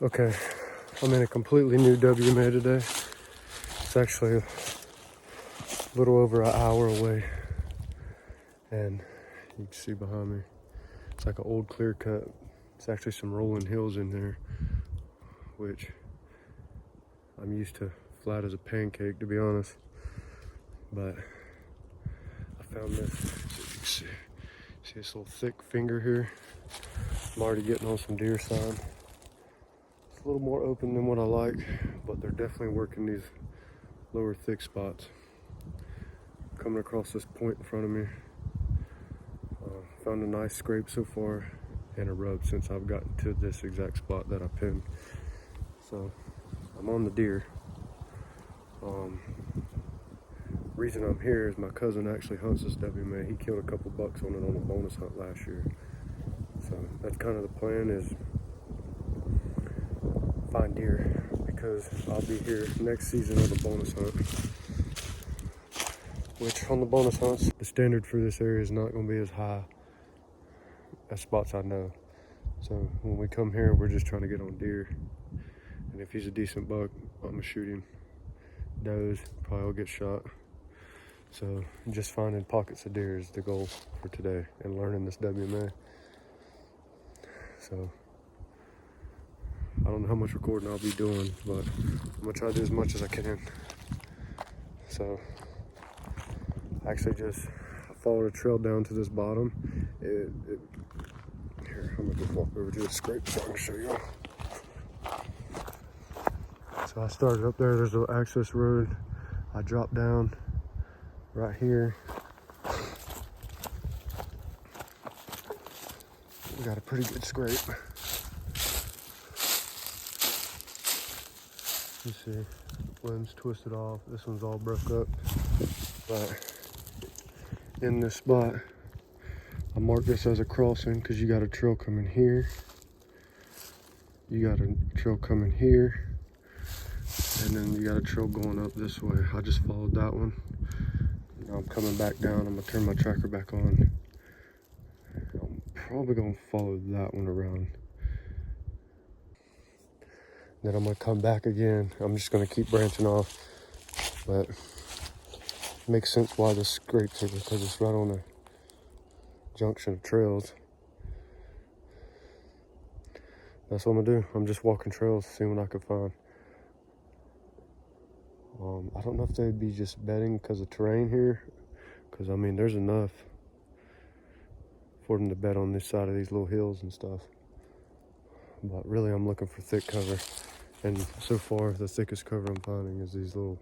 Okay, I'm in a completely new WMA today. It's actually a little over an hour away, and you can see behind me, it's like an old clear cut. It's actually some rolling hills in there, which I'm used to flat as a pancake, to be honest. But I found this, as you can see this little thick finger here. I'm already getting on some deer sign. It's a little more open than what I like, but they're definitely working these lower thick spots. Coming across this point in front of me. Found a nice scrape so far and a rub since I've gotten to this exact spot that I pinned. So I'm on the deer. Reason I'm here is my cousin actually hunts this WMA. He killed a couple bucks on it on a bonus hunt last year. So that's kind of the plan, is find deer, because I'll be here next season on the bonus hunt. Which on the bonus hunts, the standard for this area is not going to be as high as spots I know. So when we come here, we're just trying to get on deer. And if he's a decent buck, I'm gonna shoot him. Does, probably will get shot. So just finding pockets of deer is the goal for today, and learning this WMA. So I don't know how much recording I'll be doing, but I'm gonna try to do as much as I can. So I actually just followed a trail down to this bottom. Here, I'm gonna just walk over to the scrape so I can show you. So I started up there, there's an access road. I dropped down right here. We got a pretty good scrape. You see, limbs twisted off. This one's all broke up. But in this spot, I marked this as a crossing because you got a trail coming here. You got a trail coming here. And then you got a trail going up this way. I just followed that one. Now I'm coming back down. I'm gonna turn my tracker back on. I'm probably gonna follow that one around. Then I'm gonna come back again. I'm just gonna keep branching off. But it makes sense why the scrapes are, because it's right on a junction of trails. That's what I'm gonna do. I'm just walking trails, seeing what I can find. I don't know if they'd be just bedding because of terrain here, because I mean there's enough for them to bed on this side of these little hills and stuff. But really I'm looking for thick cover, and so far the thickest cover I'm finding is these little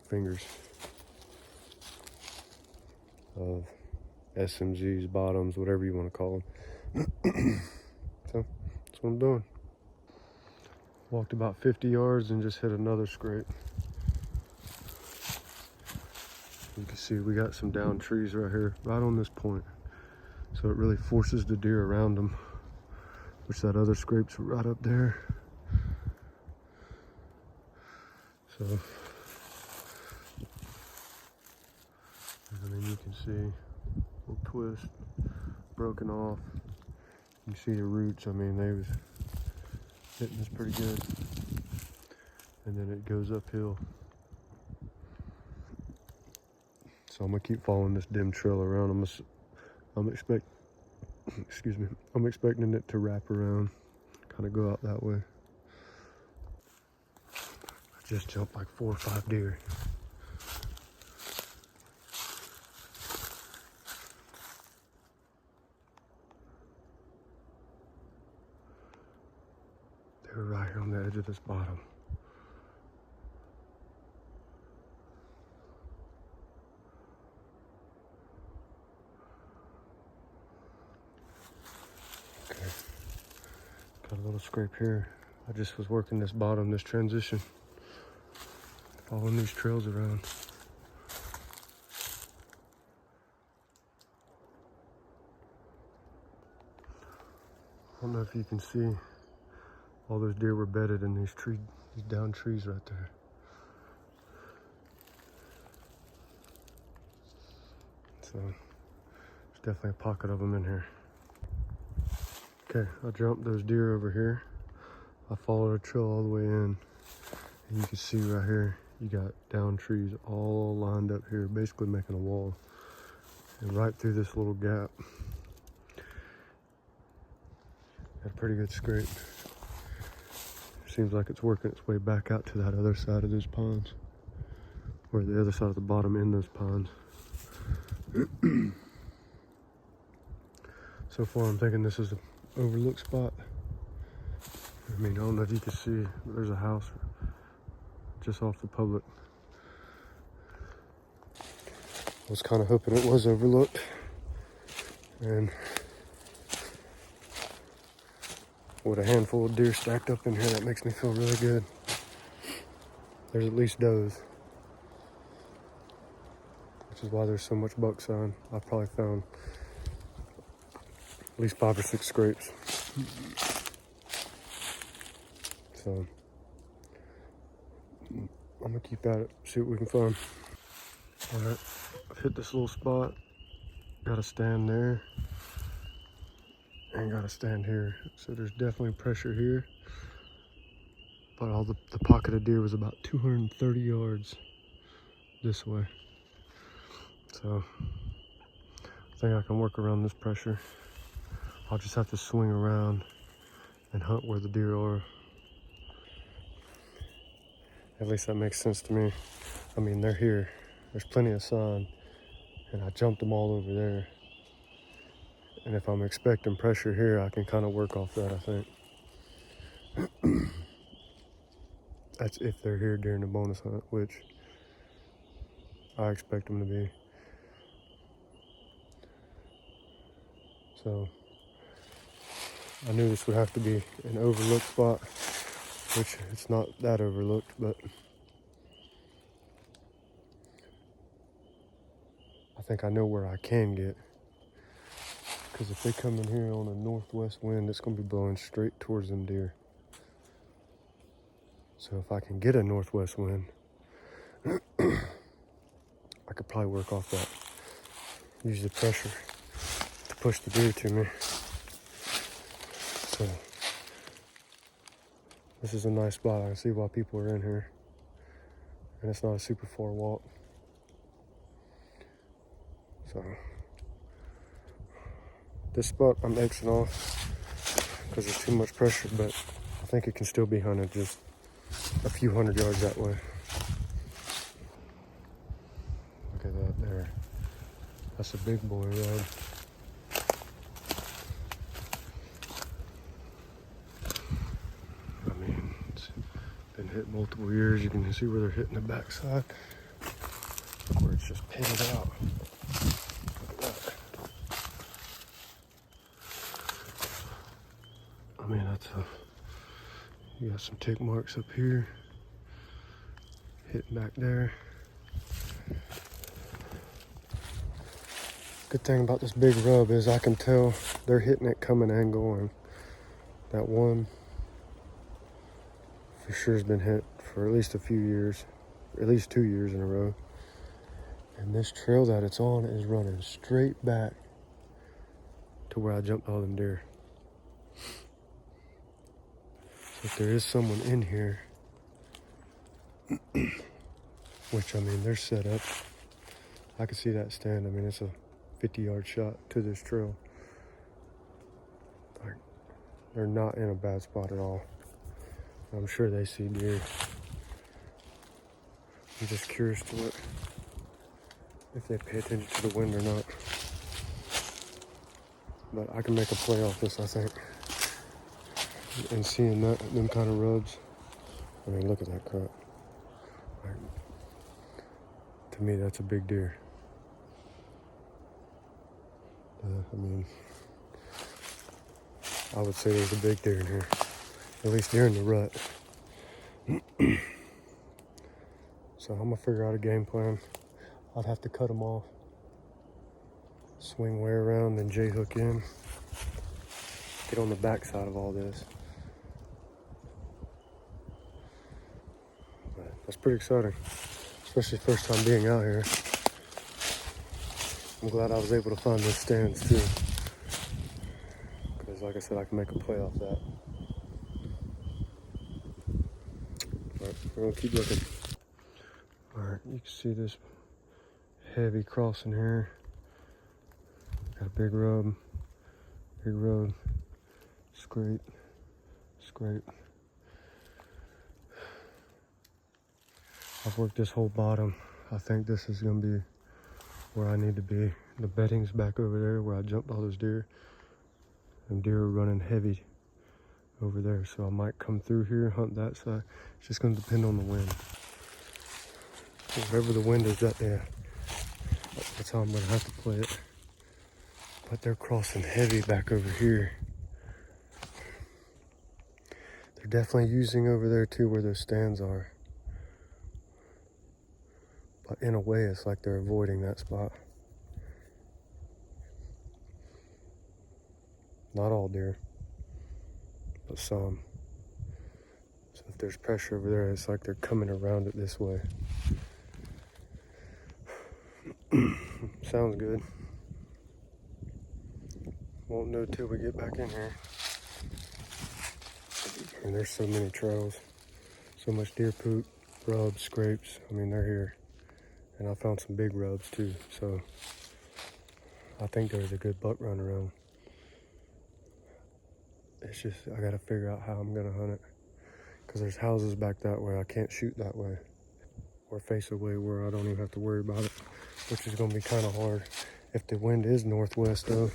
fingers of SMGs, bottoms, whatever you want to call them. So that's what I'm doing. Walked about 50 yards and just hit another scrape. You can see we got some down trees right here, right on this point. So it really forces the deer around them, which that other scrape's right up there. So, I mean, you can see a little twist, broken off. You see the roots, I mean, they was hitting this pretty good. And then it goes uphill. So I'm gonna keep following this dim trail around. I'm expecting it to wrap around, kind of go out that way. I just jumped like 4 or 5 deer. They were right here on the edge of this bottom. Okay, got a little scrape here. I just was working this bottom, this transition, following these trails around. I don't know if you can see, all those deer were bedded in these down trees right there. So there's definitely a pocket of them in here. Okay, I jumped those deer over here. I followed a trail all the way in, and you can see right here, you got down trees all lined up here, basically making a wall. And right through this little gap, got a pretty good scrape. Seems like it's working its way back out to that other side of those ponds, or the other side of the bottom in those ponds. So far, I'm thinking this is an overlook spot. I mean, I don't know if you can see, but there's a house just off the public. I was kind of hoping it was overlooked. And with a handful of deer stacked up in here, that makes me feel really good. There's at least does, which is why there's so much buck sign. I've probably found at least 5 or 6 scrapes. So I'm gonna keep at it, see what we can find. All right, I've hit this little spot. Got a stand there and got a stand here. So there's definitely pressure here. But all the pocket of deer was about 230 yards this way. So I think I can work around this pressure. I'll just have to swing around and hunt where the deer are. At least that makes sense to me. I mean, they're here. There's plenty of sign, and I jumped them all over there. And if I'm expecting pressure here, I can kind of work off that, I think. That's if they're here during the bonus hunt, which I expect them to be. So I knew this would have to be an overlooked spot, which it's not that overlooked, but I think I know where I can get. Because if they come in here on a northwest wind, it's going to be blowing straight towards them deer. So if I can get a northwest wind, I could probably work off that. Use the pressure to push the deer to me. So this is a nice spot. I can see why people are in here. And it's not a super far walk. So this spot I'm Xing off because there's too much pressure, but I think it can still be hunted just a few hundred yards that way. Look at that there. That's a big boy rod. I mean, it's been hit multiple years. You can see where they're hitting the backside. Look where it's just pitted out. Look at that. I mean, you got some tick marks up here, hitting back there. Good thing about this big rub is I can tell they're hitting it coming and going. That one for sure has been hit for at least a few years, at least 2 years in a row. And this trail that it's on is running straight back to where I jumped all them deer. If there is someone in here, which I mean, they're set up. I can see that stand. I mean, it's a 50-yard shot to this trail. Like, they're not in a bad spot at all. I'm sure they see deer. I'm just curious to look if they pay attention to the wind or not. But I can make a play off this, I think. And seeing them kind of rubs, I mean, look at that crap. Like, to me, that's a big deer. I mean, I would say there's a big deer in here, at least during the rut. So I'm gonna figure out a game plan. I'd have to cut them off, swing way around, then J-hook in, get on the back side of all this. But that's pretty exciting, especially first time being out here. I'm glad I was able to find those stands too, because like I said, I can make a play off that. But we're gonna keep looking. All right, you can see this heavy crossing here. Got a big rub, scrape, scrape. I've worked this whole bottom. I think this is gonna be where I need to be. The bedding's back over there where I jumped all those deer. And deer are running heavy over there, so I might come through here, hunt that side. It's just gonna depend on the wind. Whatever the wind is that day, that's how I'm gonna have to play it. But they're crossing heavy back over here. They're definitely using over there too where those stands are. But in a way, it's like they're avoiding that spot. Not all deer, but some. So if there's pressure over there, it's like they're coming around it this way. Sounds good. Won't know till we get back in here. And there's so many trails, so much deer poop, rubs, scrapes. I mean, they're here. And I found some big rubs too, so I think there's a good buck run around. It's just, I gotta figure out how I'm gonna hunt it. Because there's houses back that way, I can't shoot that way. Or face away where I don't even have to worry about it, which is gonna be kind of hard. If the wind is northwest though,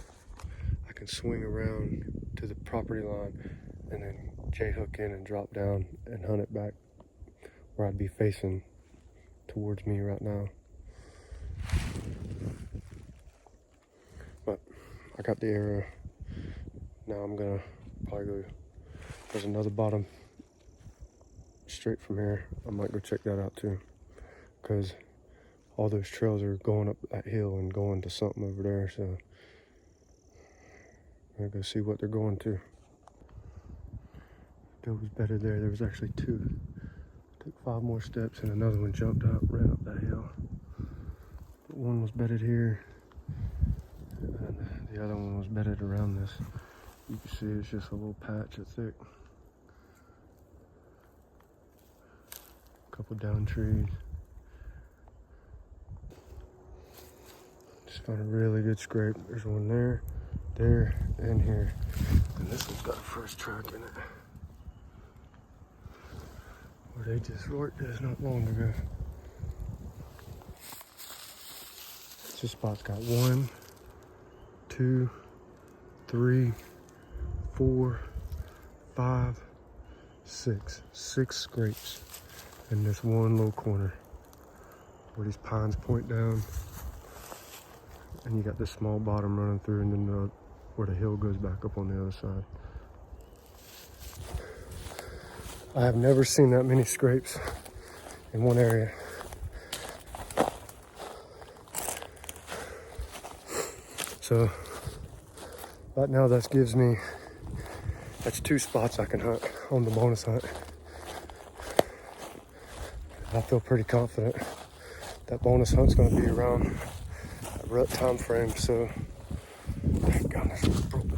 I can swing around to the property line and then J-hook in and drop down and hunt it back where I'd be facing towards me right now. But I got the arrow. Now I'm gonna probably go, there's another bottom straight from here. I might go check that out too, because all those trails are going up that hill and going to something over there, so I'm gonna go see what they're going to. There was better there. There was actually two. Took 5 more steps and another one jumped up, ran up that hill. But one was bedded here, and the other one was bedded around this. You can see it's just a little patch of thick. A couple down trees. Just found a really good scrape. There's one there, and here. And this one's got a first track in it. Where they just worked this not long ago. This spot's got 1, 2, 3, 4, 5, 6. 6 scrapes in this one little corner where these pines point down. And you got this small bottom running through, and then where the hill goes back up on the other side. I have never seen that many scrapes in one area. So right now that's 2 spots I can hunt on the bonus hunt. I feel pretty confident that bonus hunt's gonna be around that rut time frame, so thank goodness,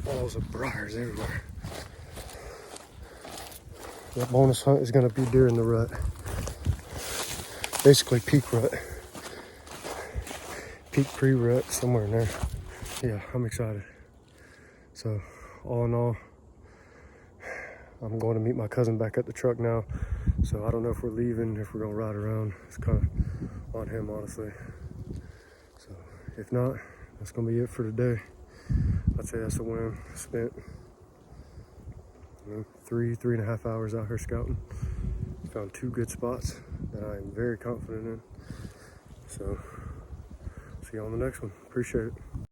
balls of briars everywhere. That bonus hunt is gonna be during the rut. Basically peak rut. Peak pre-rut, somewhere in there. Yeah, I'm excited. So all in all, I'm going to meet my cousin back at the truck now. So I don't know if we're leaving, if we're gonna ride around. It's kind of on him, honestly. So if not, that's gonna be it for today. I'd say that's a win. Spent 3.5 hours out here scouting. Found 2 good spots that I am very confident in. So see you on the next one. Appreciate it.